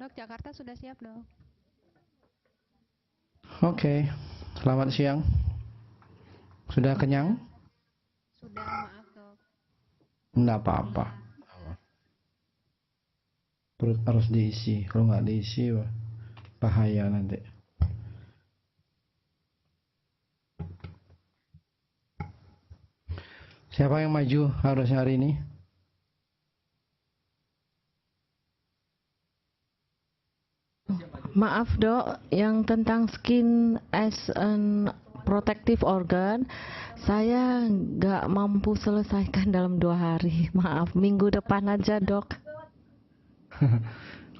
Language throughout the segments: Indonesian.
Dok, Jakarta sudah siap, Dok. Oke, selamat siang. Sudah kenyang? Sudah, maaf, Dok. Enggak apa-apa. Perut harus diisi. Kalau nggak diisi, bahaya nanti. Siapa yang maju harusnya hari ini? Maaf dok, yang tentang skin as an protective organ, saya nggak mampu selesaikan dalam 2 hari. Maaf, minggu depan aja dok.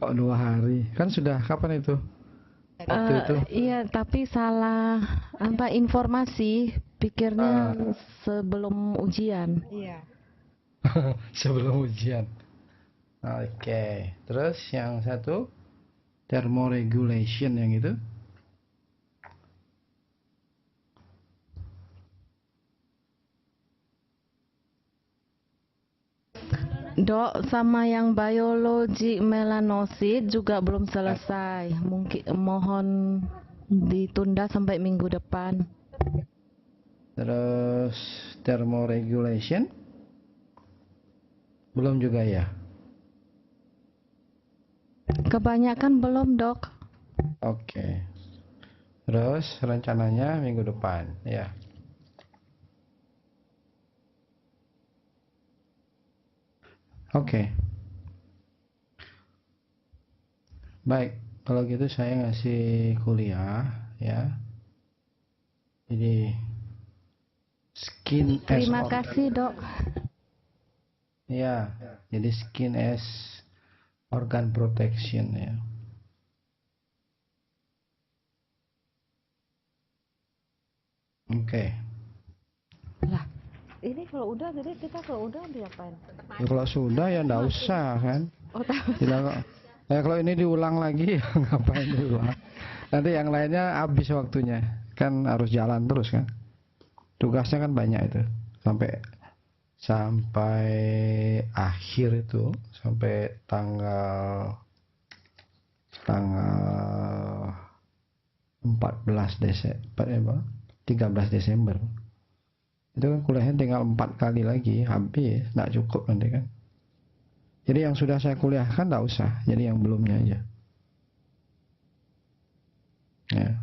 Kok 2 hari? Kan sudah kapan itu? Waktu itu? Iya, tapi salah informasi. Pikirnya sebelum ujian. Iya. Sebelum ujian. Oke. Terus yang satu? Thermoregulation yang itu? Dok, sama yang biologi melanosit juga belum selesai. Mungkin mohon ditunda sampai minggu depan. Terus thermoregulation? Belum juga ya? Kebanyakan belum dok. Oke. Terus rencananya minggu depan, ya. Oke. Baik, kalau gitu saya ngasih kuliah, ya. Jadi skin as Terima organ. kasih dok. Ya, jadi skin as organ protection ya. Oke. Lah, ini kalau udah, jadi kita kalau udah diapain? Ya, kalau sudah ya ndak usah kan. Oh, tahu. Tidak. Kalau ini diulang lagi ya ngapain diulang? Nanti yang lainnya habis waktunya. Kan harus jalan terus kan. Tugasnya kan banyak itu. Sampai akhir itu, sampai tanggal 14 Desember, 13 Desember. Itu kan kuliahnya tinggal 4 kali lagi, habis, nggak cukup nanti kan. Jadi yang sudah saya kuliahkan nggak usah, jadi yang belumnya aja. Ya.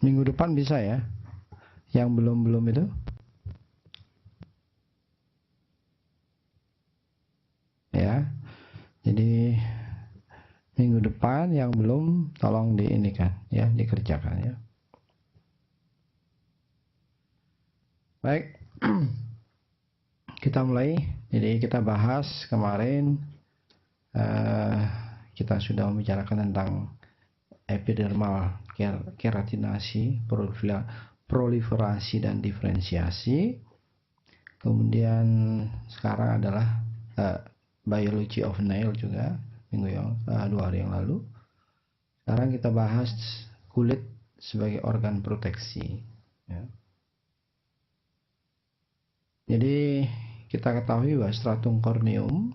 Minggu depan bisa ya, yang belum itu. Ya, jadi minggu depan yang belum tolong diinikan ya, dikerjakan ya. Baik, kita mulai. Jadi kita bahas kemarin kita sudah membicarakan tentang epidermal keratinasi, proliferasi dan diferensiasi. Kemudian sekarang adalah biology of nail juga, minggu yang 2 hari yang lalu. Sekarang kita bahas kulit sebagai organ proteksi ya. Jadi kita ketahui bahwa stratum corneum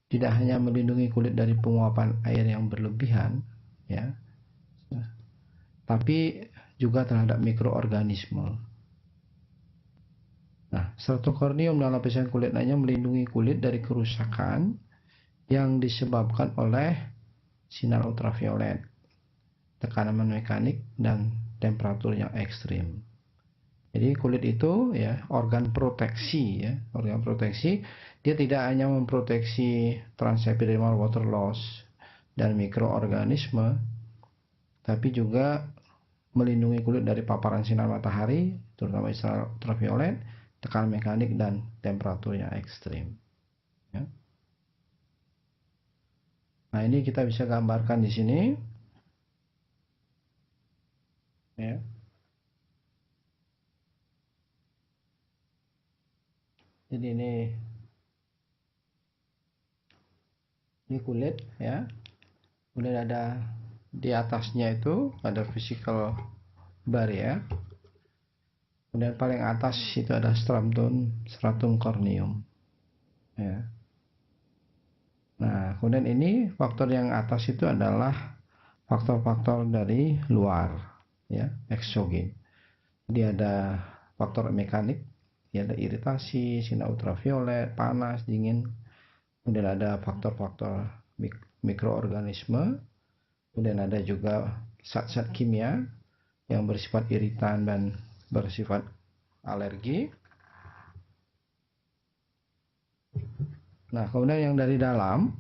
tidak hanya melindungi kulit dari penguapan air yang berlebihan ya, tapi juga terhadap mikroorganisme. Nah, stratum corneum dalam lapisan kulit lainnya melindungi kulit dari kerusakan yang disebabkan oleh sinar ultraviolet, tekanan mekanik, dan temperatur yang ekstrim. Jadi kulit itu ya organ proteksi ya, organ proteksi. Dia tidak hanya memproteksi transepidermal water loss dan mikroorganisme, tapi juga melindungi kulit dari paparan sinar matahari, terutama sinar ultraviolet, tekanan mekanik, dan temperatur yang ekstrim. Ya. Nah, ini kita bisa gambarkan di sini. Ya. Jadi ini kulit ya. Kemudian ada di atasnya itu ada physical barrier. Kemudian paling atas itu ada stratum corneum. ya. Nah, kemudian ini faktor yang atas itu adalah faktor-faktor dari luar, ya, eksogen. Jadi ada faktor mekanik, ya, ada iritasi, sinar ultraviolet, panas, dingin. Kemudian ada faktor-faktor mikroorganisme. Kemudian ada juga zat-zat kimia yang bersifat iritan dan bersifat alergi. Nah, kemudian yang dari dalam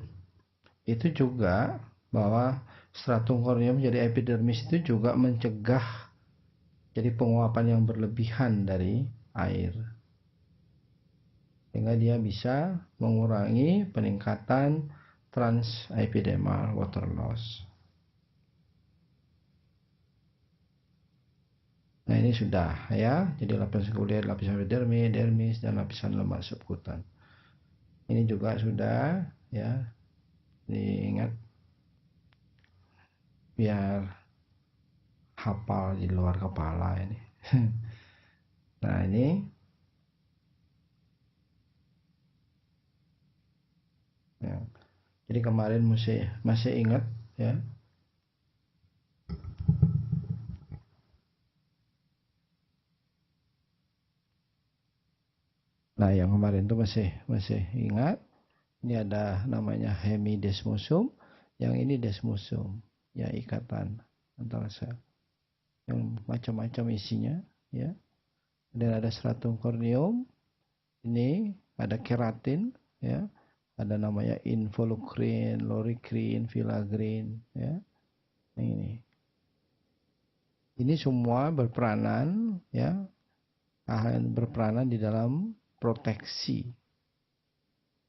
itu juga bahwa stratum corneum jadi epidermis itu juga mencegah jadi penguapan yang berlebihan dari air, sehingga dia bisa mengurangi peningkatan transepidermal water loss. Nah, ini sudah, ya, jadi lapisan kulit, lapisan epidermis, dermis, dan lapisan lemak subkutan. Ini juga sudah, ya, diingat biar hafal di luar kepala ini. Nah, ini ya. Jadi kemarin masih ingat, ya. Nah, yang kemarin itu masih ingat. Ini ada namanya hemidesmosum, yang ini desmosum, ya, ikatan antara sel yang macam-macam isinya, ya. Dan ada stratum corneum, ini ada keratin, ya, ada namanya involucrin, loricrin, filagrin, ya. Ini semua berperanan, ya, berperanan di dalam proteksi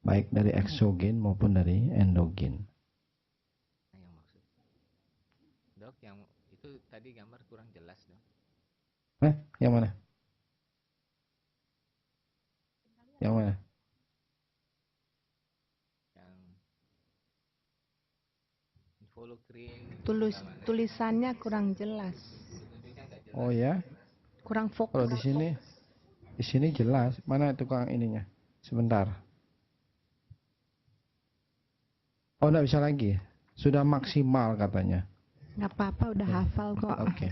baik dari eksogen maupun dari endogen. Nah, yang maksud dok, yang itu tadi gambar kurang jelas dok. Yang mana? Yang mana? Yang involucrin. Tulisannya kurang jelas. Oh ya, Kurang fokus. kalau di sini jelas. Mana tukang ininya? Sebentar. Oh, enggak bisa lagi. Sudah maksimal katanya. Nggak apa-apa, udah hafal kok. Oke.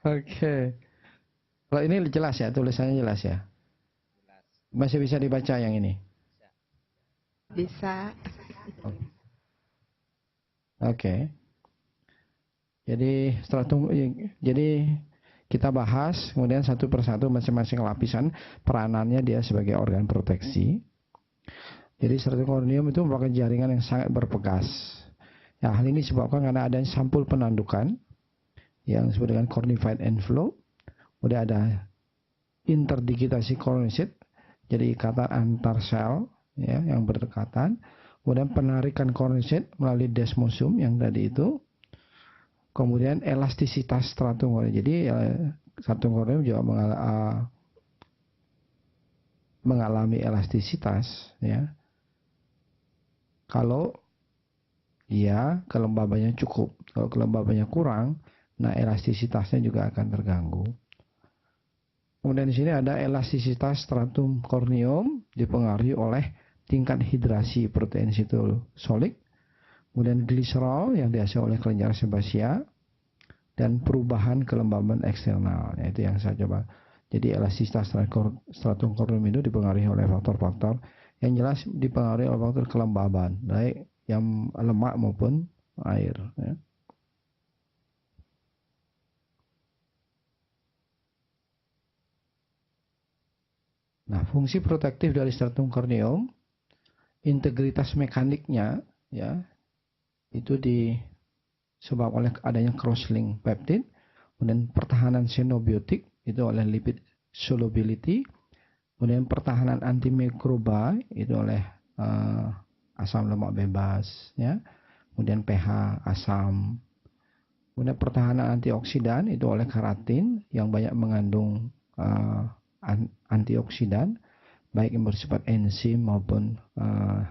Oke. Kalau ini jelas ya, tulisannya jelas ya. Masih bisa dibaca yang ini. Bisa. Oke. Jadi kita bahas kemudian satu persatu masing-masing lapisan peranannya dia sebagai organ proteksi. Jadi stratum corneum itu merupakan jaringan yang sangat berpegas. Nah, hal ini disebabkan karena adanya sampul penandukan yang disebut dengan cornified envelope. Kemudian ada interdigitasi corneocyte, jadi ikatan antar sel, ya, yang berdekatan. Kemudian penarikan corneocyte melalui desmosum yang tadi itu. Kemudian elastisitas stratum corneum. Jadi stratum corneum juga mengalami elastisitas, ya. Kalau ya kelembabannya cukup, kalau kelembabannya kurang, nah elastisitasnya juga akan terganggu. Kemudian di sini ada elastisitas stratum corneum dipengaruhi oleh tingkat hidrasi protein sitosolik. Kemudian gliserol yang dihasilkan oleh kelenjar sebasia dan perubahan kelembaban eksternal. Ya, itu yang saya coba. Jadi elastisitas stratum corneum itu dipengaruhi oleh faktor-faktor yang jelas dipengaruhi oleh faktor kelembaban, baik yang lemak maupun air. Ya. Nah, fungsi protektif dari stratum corneum, integritas mekaniknya, ya, itu disebabkan oleh adanya cross-link peptid, kemudian pertahanan xenobiotik itu oleh lipid solubility, kemudian pertahanan antimikroba itu oleh asam lemak bebas, ya, kemudian pH asam, kemudian pertahanan antioksidan itu oleh keratin yang banyak mengandung antioksidan baik yang bersifat enzim maupun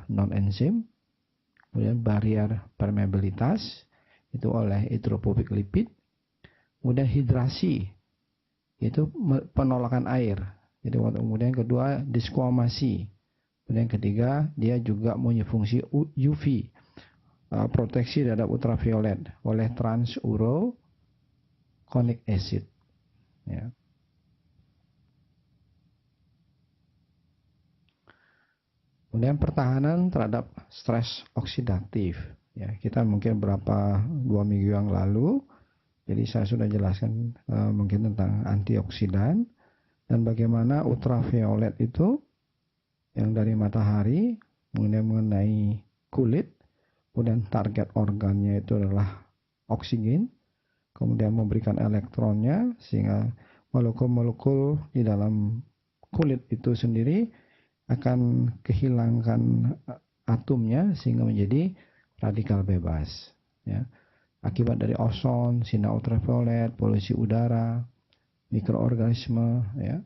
non enzim. Kemudian barrier permeabilitas itu oleh hidrofobik lipid. Kemudian hidrasi itu penolakan air. Jadi kemudian kedua disquamasi. Kemudian ketiga dia juga punya fungsi UV, proteksi terhadap ultraviolet oleh transuroconic acid. Ya. Kemudian pertahanan terhadap stres oksidatif. Ya, kita mungkin 2 minggu yang lalu, jadi saya sudah jelaskan mungkin tentang antioksidan dan bagaimana ultraviolet itu yang dari matahari kemudian mengenai kulit, kemudian target organnya itu adalah oksigen, kemudian memberikan elektronnya sehingga molekul-molekul di dalam kulit itu sendiri akan kehilangan atomnya sehingga menjadi radikal bebas. Ya. Akibat dari ozon, sinar ultraviolet, polusi udara, mikroorganisme. Ya.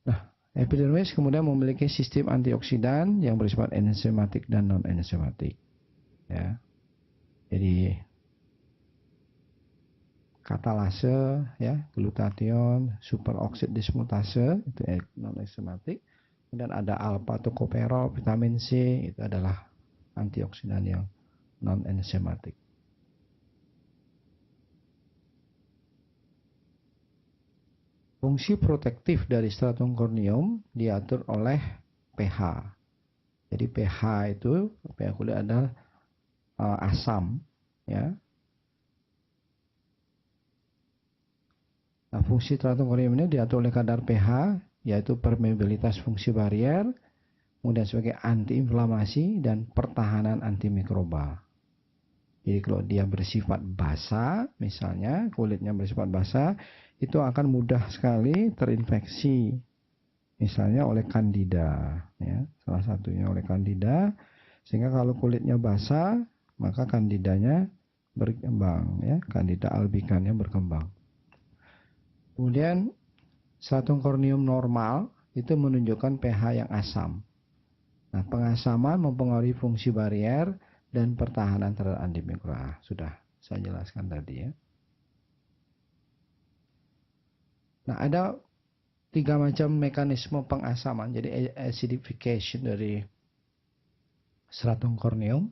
Nah, epidermis kemudian memiliki sistem antioksidan yang bersifat enzematik dan non enzematik. Ya. Jadi katalase, ya, glutathione, superoksid dismutase itu non enzematik. Kemudian ada alpha tocopherol, vitamin C, itu adalah antioksidan yang non enzematik. Fungsi protektif dari stratum corneum diatur oleh pH. Jadi pH itu pH kulit adalah asam, ya. Nah, fungsi stratum corneum ini diatur oleh kadar pH, yaitu permeabilitas fungsi barier, kemudian sebagai antiinflamasi dan pertahanan antimikrobal. Jadi kalau dia bersifat basah, misalnya kulitnya bersifat basah, itu akan mudah sekali terinfeksi, misalnya oleh Candida, ya, salah satunya oleh Candida, sehingga kalau kulitnya basah, maka Candidanya berkembang, ya, Candida albicans berkembang. Kemudian stratum corneum normal itu menunjukkan pH yang asam. Nah, pengasaman mempengaruhi fungsi barier dan pertahanan terhadap antimikroba. Sudah saya jelaskan tadi, ya. Nah, ada 3 macam mekanisme pengasaman. Jadi acidification dari stratum corneum,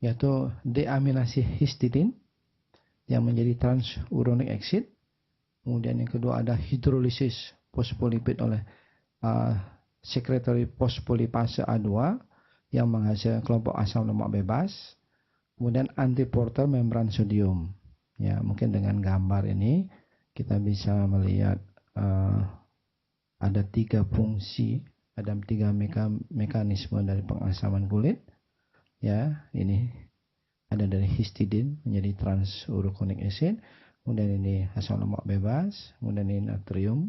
yaitu deaminasi histidin yang menjadi transuronic acid. Kemudian yang kedua ada hidrolisis fosfolipid oleh sekretari fosfolipase A2 yang menghasilkan kelompok asam lemak bebas. Kemudian antiporter membran sodium. Ya, mungkin dengan gambar ini kita bisa melihat ada 3 fungsi, ada 3 mekanisme dari pengasaman kulit. Ya, ini ada dari histidin menjadi transuroconic acid. Kemudian ini asam lemak bebas, kemudian ini natrium,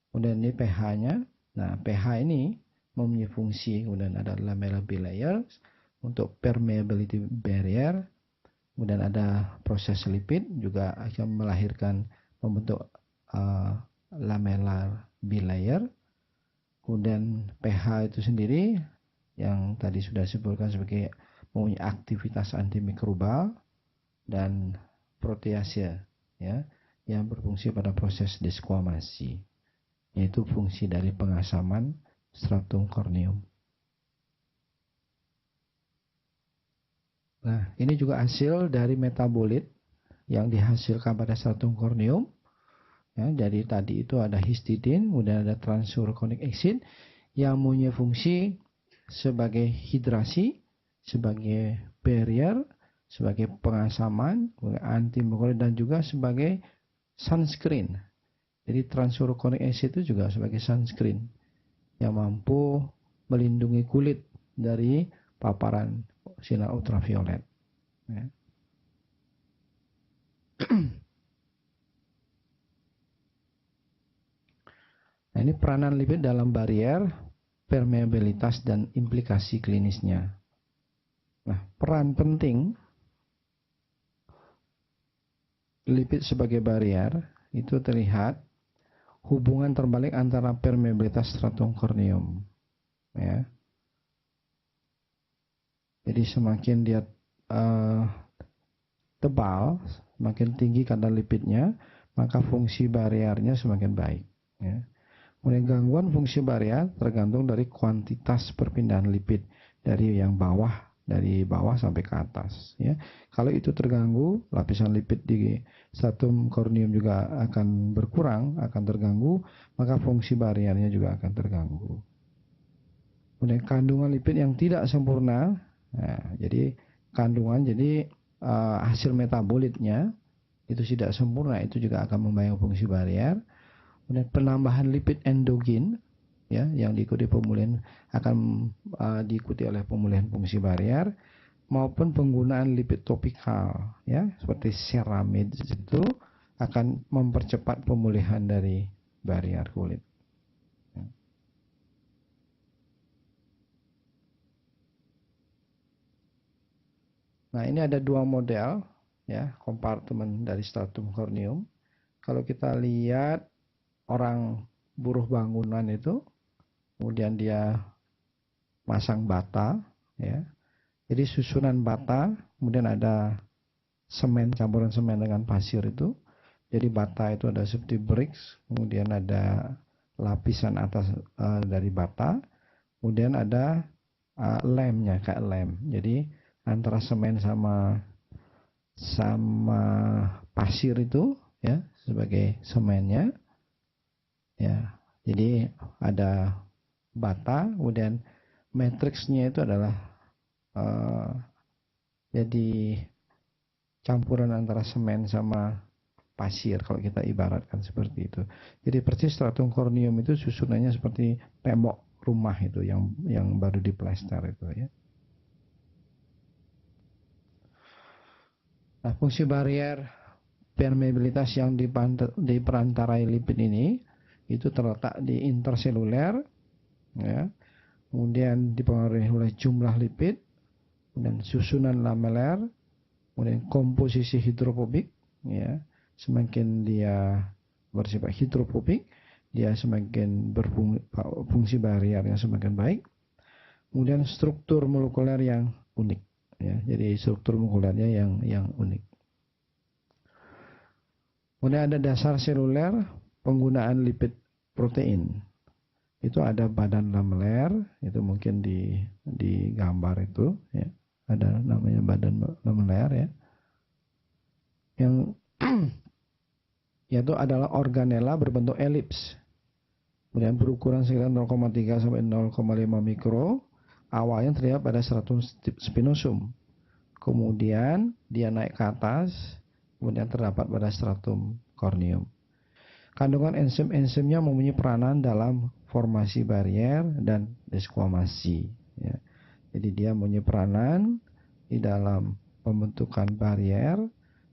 kemudian ini pH-nya. Nah, pH ini mempunyai fungsi, kemudian ada lamellar bilayer untuk permeability barrier, kemudian ada proses lipid juga akan melahirkan membentuk lamellar bilayer. Kemudian pH itu sendiri yang tadi sudah disebutkan sebagai mempunyai aktivitas antimikrobal dan protease, ya, yang berfungsi pada proses disquamasi, yaitu fungsi dari pengasaman stratum corneum. Nah, ini juga hasil dari metabolit yang dihasilkan pada stratum corneum. Ya, jadi tadi itu ada histidin, kemudian ada transuroconic acid yang mempunyai fungsi sebagai hidrasi, sebagai barrier, sebagai pengasaman, antimikroba, dan juga sebagai sunscreen. Jadi transuroconic acid itu juga sebagai sunscreen yang mampu melindungi kulit dari paparan sinar ultraviolet. Ya. Nah, ini peranan lipid dalam barier, permeabilitas, dan implikasi klinisnya. Nah, peran penting lipid sebagai barier itu terlihat hubungan terbalik antara permeabilitas stratum corneum, ya. Jadi semakin dia tebal, semakin tinggi kadar lipidnya, maka fungsi bariernya semakin baik. Ya. Kemudian gangguan fungsi barrier tergantung dari kuantitas perpindahan lipid dari bawah sampai ke atas. Ya. Kalau itu terganggu, lapisan lipid di stratum corneum juga akan berkurang, akan terganggu, maka fungsi bariernya juga akan terganggu. Kemudian kandungan lipid yang tidak sempurna, nah, jadi hasil metabolitnya itu tidak sempurna, itu juga akan membayang fungsi barrier. Kemudian penambahan lipid endogen, ya, yang diikuti pemulihan akan diikuti oleh pemulihan fungsi barrier, maupun penggunaan lipid topikal, ya, seperti ceramide itu akan mempercepat pemulihan dari barrier kulit. Nah, ini ada dua model, ya, kompartemen dari stratum corneum. Kalau kita lihat orang buruh bangunan itu, kemudian dia masang bata, ya. Jadi susunan bata, kemudian ada semen, campuran semen dengan pasir itu. Jadi bata itu ada seperti bricks, kemudian ada lapisan atas dari bata, kemudian ada lemnya, kayak lem. Jadi antara semen sama pasir itu, ya, sebagai semennya, ya. Jadi ada bata, kemudian matriksnya itu adalah jadi campuran antara semen sama pasir, kalau kita ibaratkan seperti itu. Jadi persis stratum corneum itu susunannya seperti tembok rumah itu yang baru diplester itu, ya. Nah, fungsi barrier permeabilitas yang diperantarai lipid ini itu terletak di interseluler, ya. Kemudian dipengaruhi oleh jumlah lipid, kemudian susunan lameller, kemudian komposisi hidrofobik, ya. Semakin dia bersifat hidrofobik, dia semakin berfungsi barriernya semakin baik. Kemudian struktur molekuler yang unik, ya. Jadi struktur molekulernya yang unik. Kemudian ada dasar seluler, penggunaan lipid protein. Itu ada badan lameller, itu mungkin di gambar itu, ya. Ada namanya badan lameller, ya. Yang yaitu adalah organella berbentuk elips. Kemudian berukuran sekitar 0,3 sampai 0,5 mikro. Awalnya terlihat pada stratum spinosum. Kemudian dia naik ke atas, kemudian terdapat pada stratum corneum. Kandungan enzim-enzimnya mempunyai peranan dalam formasi barrier dan desquamasi, ya. Jadi dia mempunyai peranan di dalam pembentukan barrier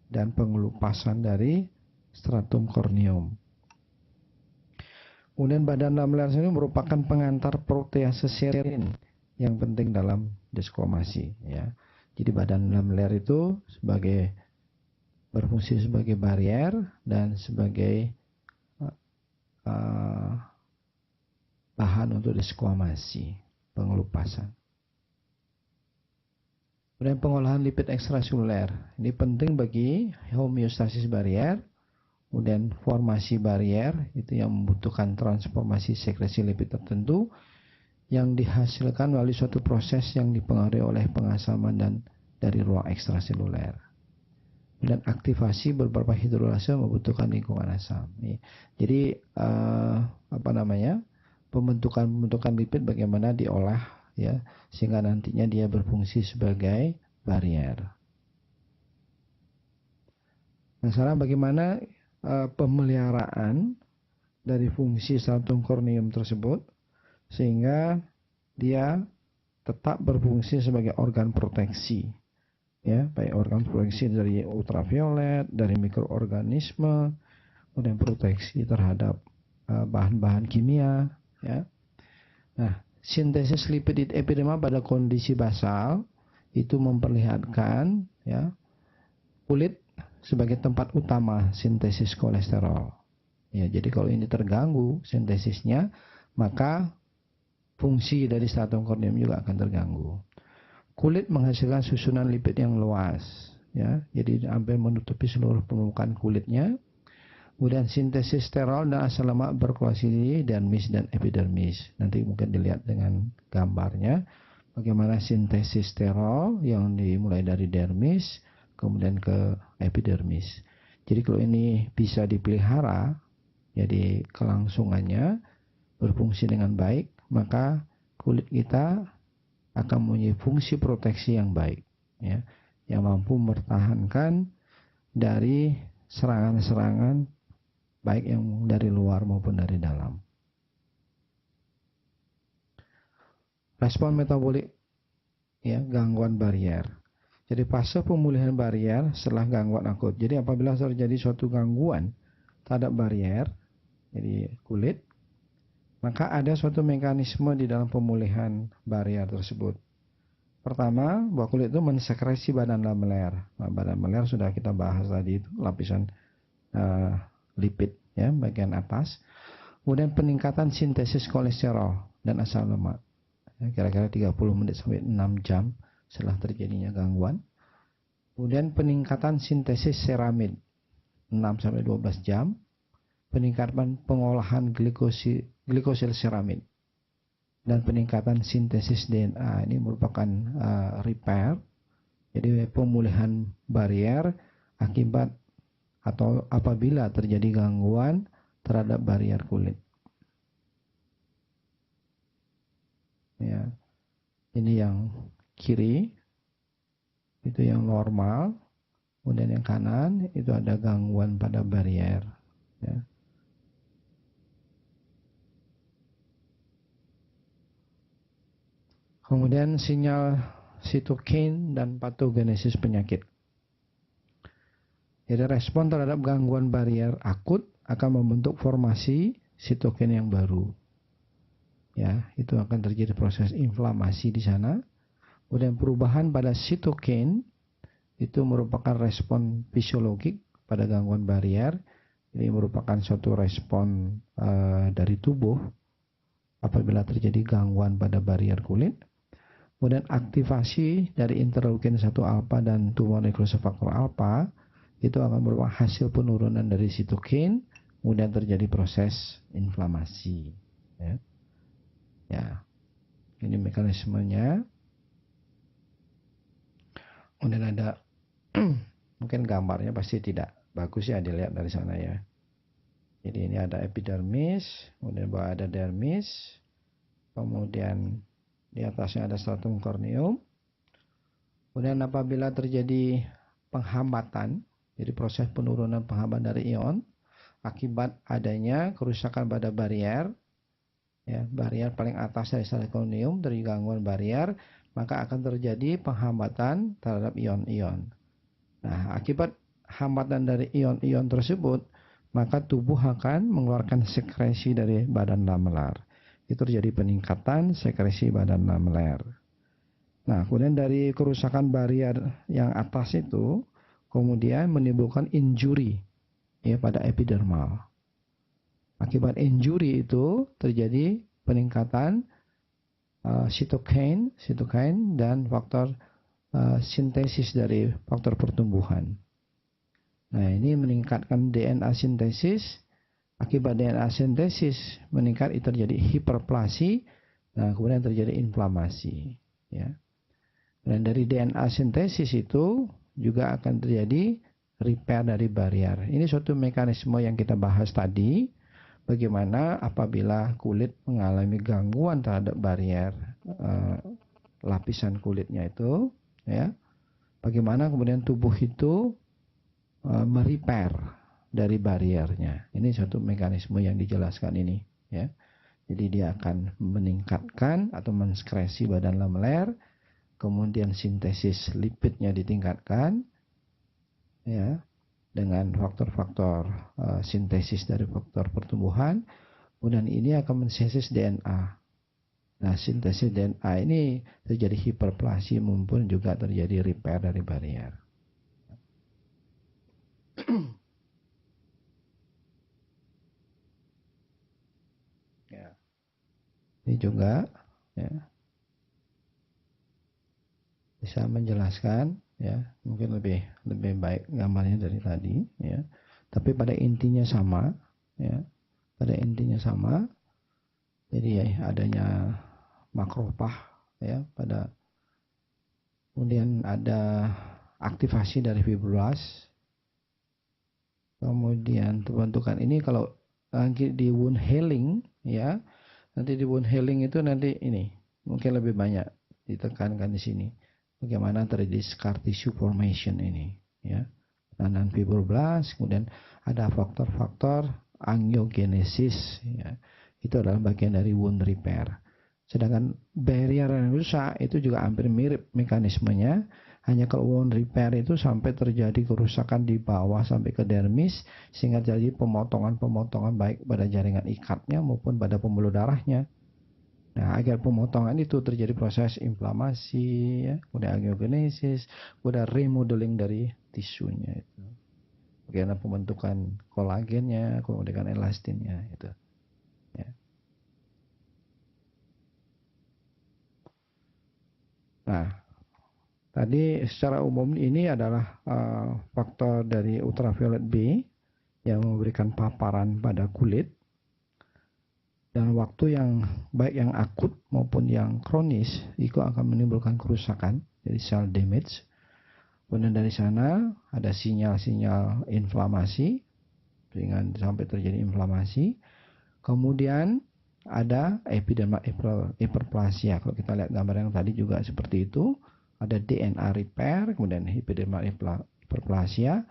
dan pengelupasan dari stratum corneum. Kemudian badan lameller ini merupakan pengantar protease serin yang penting dalam desquamasi, ya. Jadi badan lameller itu berfungsi sebagai barrier dan sebagai bahan untuk desquamasi, pengelupasan. Kemudian pengolahan lipid ekstraseluler ini penting bagi homeostasis barrier. Kemudian formasi barrier itu yang membutuhkan transformasi sekresi lipid tertentu yang dihasilkan melalui suatu proses yang dipengaruhi oleh pengasaman dan dari ruang ekstraseluler. Dan aktivasi beberapa hidrolase membutuhkan lingkungan asam. Jadi pembentukan lipid bagaimana diolah, ya, sehingga nantinya dia berfungsi sebagai barrier. Nah, sekarang bagaimana pemeliharaan dari fungsi stratum corneum tersebut sehingga dia tetap berfungsi sebagai organ proteksi, ya, baik organ proteksi dari ultraviolet, dari mikroorganisme, kemudian proteksi terhadap bahan-bahan kimia, ya. Nah, sintesis lipid epidermal pada kondisi basal itu memperlihatkan, ya, kulit sebagai tempat utama sintesis kolesterol. Ya, jadi kalau ini terganggu sintesisnya, maka fungsi dari stratum corneum juga akan terganggu. Kulit menghasilkan susunan lipid yang luas, ya. Jadi hampir menutupi seluruh permukaan kulitnya. Kemudian sintesis sterol dan asam lemak berkolasi di dermis dan epidermis. Nanti mungkin dilihat dengan gambarnya bagaimana sintesis sterol yang dimulai dari dermis kemudian ke epidermis. Jadi kalau ini bisa dipelihara, jadi kelangsungannya berfungsi dengan baik, maka kulit kita akan mempunyai fungsi proteksi yang baik, ya, yang mampu mempertahankan dari serangan-serangan baik yang dari luar maupun dari dalam. Respon metabolik, ya, gangguan barier. Jadi fase pemulihan barier setelah gangguan akut. Jadi apabila terjadi suatu gangguan terhadap barier, jadi kulit, maka ada suatu mekanisme di dalam pemulihan barier tersebut. Pertama, bahwa kulit itu mensekresi badan lameler. Nah, badan lameler sudah kita bahas tadi, itu lapisan lipid, ya, bagian atas. Kemudian peningkatan sintesis kolesterol dan asam lemak, ya, kira-kira 30 menit sampai 6 jam setelah terjadinya gangguan. Kemudian peningkatan sintesis seramid 6 sampai 12 jam. Peningkatan pengolahan glikosil seramid dan peningkatan sintesis DNA. Ini merupakan repair, jadi pemulihan barier akibat atau apabila terjadi gangguan terhadap barier kulit. Ya, ini yang kiri itu yang normal, kemudian yang kanan itu ada gangguan pada barier. Ya. Kemudian sinyal sitokin dan patogenesis penyakit. Jadi respon terhadap gangguan barier akut akan membentuk formasi sitokin yang baru. Ya, itu akan terjadi proses inflamasi di sana. Kemudian perubahan pada sitokin itu merupakan respon fisiologik pada gangguan barier. Ini merupakan suatu respon dari tubuh apabila terjadi gangguan pada barier kulit. Kemudian aktivasi dari interleukin 1 alfa dan tumor necrosis faktor alfa itu akan merupakan hasil penurunan dari sitokin, kemudian terjadi proses inflamasi. Ya, ya. Ini mekanismenya. Kemudian ada mungkin gambarnya pasti tidak bagus ya dilihat dari sana ya. Jadi ini ada epidermis, kemudian bawah ada dermis, kemudian di atasnya ada stratum corneum. Kemudian apabila terjadi penghambatan, jadi proses penurunan penghambatan dari ion akibat adanya kerusakan pada barier, ya, barier paling atas dari stratum corneum terjadi gangguan barier, maka akan terjadi penghambatan terhadap ion-ion. Nah, akibat hambatan dari ion-ion tersebut, maka tubuh akan mengeluarkan sekresi dari badan lameler. Itu terjadi peningkatan sekresi badan lameler. Nah, kemudian dari kerusakan barier yang atas itu, kemudian menimbulkan injury, ya, pada epidermal. Akibat injury itu terjadi peningkatan sitokin dan faktor sintesis dari faktor pertumbuhan. Nah, ini meningkatkan DNA sintesis. Akibat DNA sintesis meningkat, itu terjadi hiperplasi. Nah, kemudian terjadi inflamasi. Ya. Dan dari DNA sintesis itu juga akan terjadi repair dari barier. Ini suatu mekanisme yang kita bahas tadi. Bagaimana apabila kulit mengalami gangguan terhadap barier lapisan kulitnya itu, ya, bagaimana kemudian tubuh itu merepair dari bariernya. Ini suatu mekanisme yang dijelaskan ini, ya. Jadi dia akan meningkatkan atau mensekresi badan lameler, kemudian sintesis lipidnya ditingkatkan, ya, dengan faktor-faktor sintesis dari faktor pertumbuhan. Kemudian ini akan mensintesis DNA. Nah, sintesis DNA ini terjadi hiperplasi maupun juga terjadi repair dari barier. Ya. Ini juga, ya, bisa menjelaskan, ya, mungkin lebih baik gambarnya dari tadi, ya. tapi pada intinya sama, ya. Pada intinya sama. Jadi ya, adanya makropah, ya, kemudian ada aktivasi dari fibroblast. Kemudian pembentukan ini kalau nanti di wound healing, ya, nanti di wound healing itu nanti ini mungkin lebih banyak ditekankan di sini. Bagaimana terjadi scar tissue formation ini, ya. Dan fibroblast, kemudian ada faktor-faktor angiogenesis, ya. Itu adalah bagian dari wound repair. Sedangkan barrier yang rusak itu juga hampir mirip mekanismenya, hanya kalau wound repair itu sampai terjadi kerusakan di bawah sampai ke dermis, sehingga terjadi pemotongan-pemotongan baik pada jaringan ikatnya maupun pada pembuluh darahnya. Nah, agar pemotongan itu terjadi proses inflamasi, ya, kemudian angiogenesis, kemudian remodeling dari tisunya itu. Bagaimana pembentukan kolagennya, kemudian elastinnya itu. Ya. Nah, tadi secara umum ini adalah faktor dari ultraviolet B yang memberikan paparan pada kulit. Dan waktu yang baik yang akut maupun yang kronis itu akan menimbulkan kerusakan, jadi cell damage. Kemudian dari sana ada sinyal-sinyal inflamasi sehingga sampai terjadi inflamasi. Kemudian ada epidermal hyperplasia. Kalau kita lihat gambar yang tadi juga seperti itu, ada DNA repair, kemudian epidermal hyperplasia.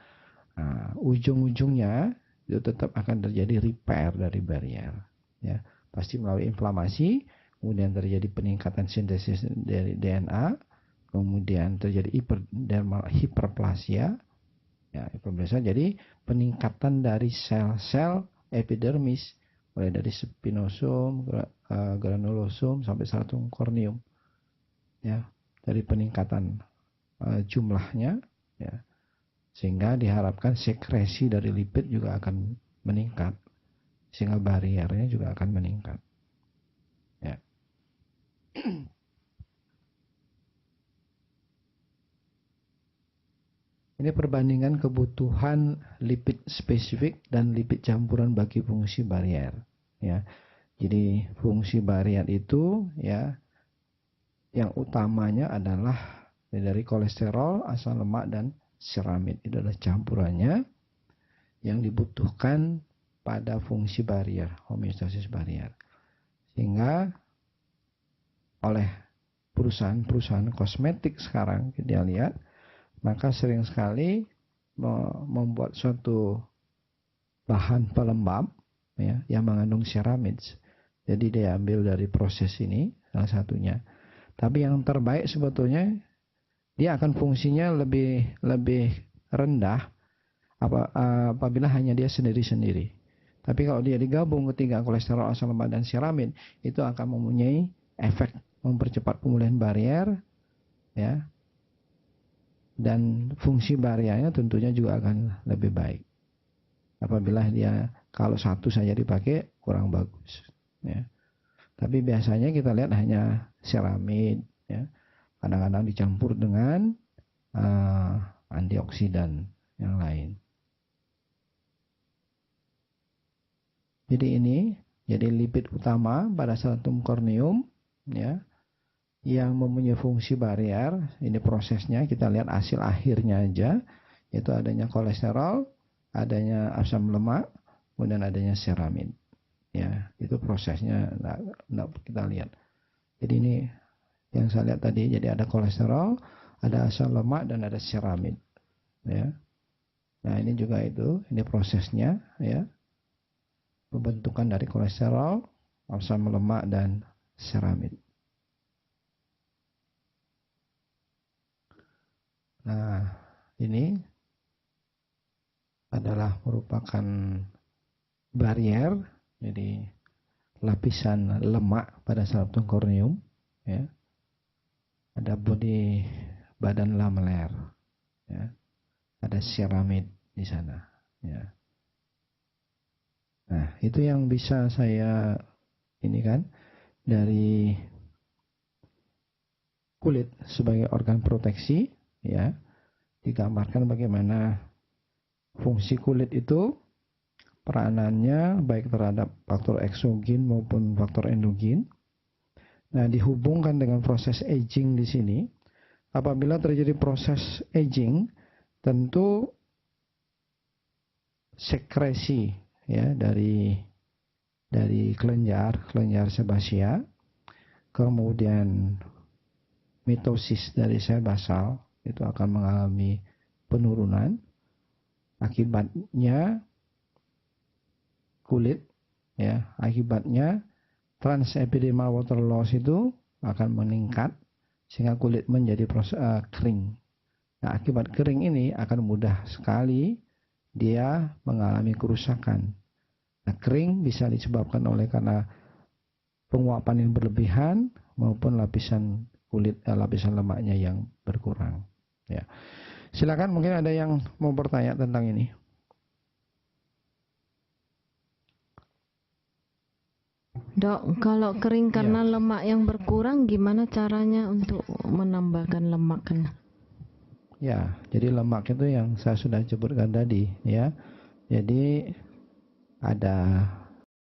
Nah, ujung-ujungnya itu tetap akan terjadi repair dari barrier, ya. Pasti melalui inflamasi, kemudian terjadi peningkatan sintesis dari DNA, kemudian terjadi epidermal hyperplasia, ya, hyperplasia. Jadi peningkatan dari sel-sel epidermis mulai dari spinosum, granulosum sampai stratum corneum, ya, dari peningkatan jumlahnya, ya, sehingga diharapkan sekresi dari lipid juga akan meningkat, sehingga bariernya juga akan meningkat, ya. Ini perbandingan kebutuhan lipid spesifik dan lipid campuran bagi fungsi barier, ya. Jadi fungsi barier itu, ya, yang utamanya adalah dari kolesterol, asam lemak, dan seramid. Itu adalah campurannya yang dibutuhkan pada fungsi barier, homeostasis barier. Sehingga oleh perusahaan-perusahaan kosmetik sekarang kita lihat, maka sering sekali membuat suatu bahan pelembab, ya, yang mengandung ceramid. Jadi dia ambil dari proses ini salah satunya. Tapi yang terbaik sebetulnya dia akan fungsinya lebih rendah apabila hanya dia sendiri-sendiri. Tapi kalau dia digabung ketiga kolesterol, asam lemak, dan seramid, itu akan mempunyai efek mempercepat pemulihan barier, ya. Dan fungsi bariernya tentunya juga akan lebih baik. Apabila dia kalau satu saja dipakai kurang bagus, ya. Tapi biasanya kita lihat hanya seramid, ya. Kadang-kadang dicampur dengan antioksidan yang lain. Jadi ini jadi lipid utama pada stratum corneum, ya, yang mempunyai fungsi barier. Ini prosesnya, kita lihat hasil akhirnya aja, yaitu adanya kolesterol, adanya asam lemak, kemudian adanya seramid, ya. Itu prosesnya kita lihat. Jadi ini yang saya lihat tadi, jadi ada kolesterol, ada asam lemak, dan ada seramid, ya. Nah, ini juga itu, ini prosesnya, ya. Pembentukan dari kolesterol, asam lemak, dan seramid. Nah, ini adalah merupakan barier, jadi lapisan lemak pada stratum corneum, ya. Ada body badan lameler, ya. Ada seramid di sana, ya. Nah, itu yang bisa saya ini kan dari kulit sebagai organ proteksi, ya. Digambarkan bagaimana Fungsi kulit itu peranannya baik terhadap faktor eksogen maupun faktor endogen. Nah, dihubungkan dengan proses aging di sini. Apabila terjadi proses aging, tentu sekresi ya dari kelenjar sebasia, kemudian mitosis dari sel basal itu akan mengalami penurunan. Akibatnya kulit ya, akibatnya transepidermal water loss itu akan meningkat sehingga kulit menjadi kering. Nah, akibat kering ini akan mudah sekali dia mengalami kerusakan. Nah, kering bisa disebabkan oleh karena penguapan yang berlebihan maupun lapisan kulit lapisan lemaknya yang berkurang. Ya. Silakan, mungkin ada yang mau bertanya tentang ini. Dok, kalau kering karena lemak yang berkurang, gimana caranya untuk menambahkan lemak? Ya, jadi lemak itu yang saya sudah sebutkan tadi, ya. Jadi ada